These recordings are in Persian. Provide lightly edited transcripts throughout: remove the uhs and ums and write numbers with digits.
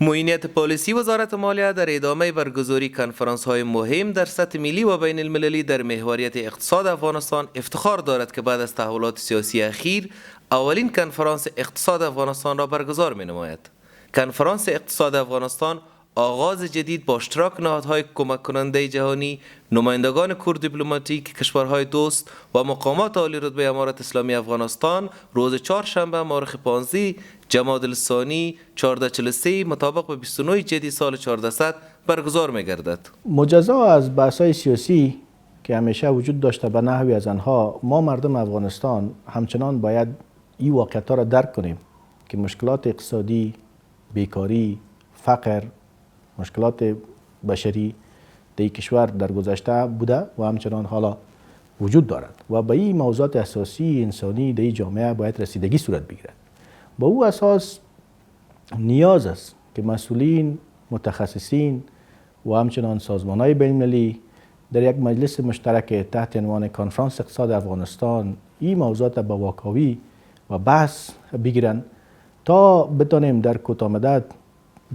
معینیت پالیسی وزارت مالیه در ادامه برگزاری کنفرانس‌های مهم در سطح ملی و بین المللی در محوریت اقتصاد افغانستان افتخار دارد که بعد از تحولات سیاسی اخیر اولین کنفرانس اقتصاد افغانستان را برگزار می‌نماید. کنفرانس اقتصاد افغانستان آغاز جدید با اشتراک نهادهای کمک کننده جهانی، نمایندگان کور دیپلماتیک کشورهای دوست و مقامات عالی رتبه امارت اسلامی افغانستان روز چهارشنبه مورخ 15 جمادی الثانی 1443 مطابق به 29 جدی سال 1400 برگزار می‌گردد. مجزا از بحث‌های سیاسی که همیشه وجود داشته به نحوی از آنها، ما مردم افغانستان همچنان باید این واقعیت‌ها را درک کنیم که مشکلات اقتصادی، بیکاری، فقر، مشکلات بشری در کشور در گذشته بوده و همچنان حالا وجود دارد و به این موضوعات اساسی انسانی در جامعه باید رسیدگی صورت بگیرد. با او اساس نیاز است که مسئولین، متخصصین و همچنان سازمان‌های بین‌المللی در یک مجلس مشترک تحت عنوان کنفرانس اقتصاد افغانستان این موضوعات به واکاوی و بحث بگیرند تا بتانیم در کوتاه مدت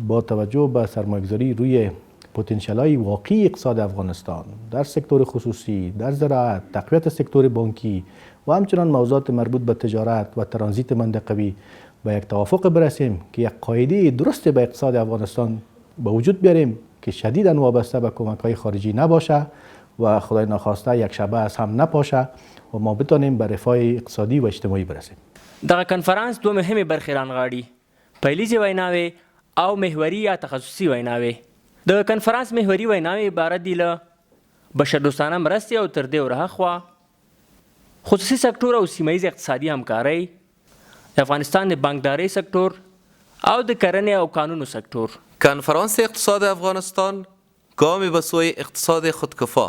با توجه به سرمایه‌گذاری روی پتانسیل‌های واقعی اقتصاد افغانستان در سکتور خصوصی، در زراعت، تقویت سکتور بانکی و همچنان موضوعات مربوط به تجارت و ترانزیت منطقوی به یک توافق برسیم که یک قاعده درست به اقتصاد افغانستان به وجود بیاریم که شدیداً وابسته به کمک‌های خارجی نباشه و خدای نخواسته یک شبه از هم نپاشه و ما بتانیم به رفاه اقتصادی و اجتماعی برسیم. دغه کنفرانس دوه مهمې برخې رانغاړي، پیلیزې ویناوې او محوري یا تخصصي ویناوې. د کنفرانس محوري ویناوې عبارت دي له بشردوستانه مرستې او تر دې ورهاخوا خصوصي سکتور او سیمه ییز اقتصادي همکارۍ، د افغانستان د بانکدارۍ سکتور او د کرنې او کانونو سکتور. کنفرانس اقتصاد افغانستان گامی به سوی اقتصاد خودکفا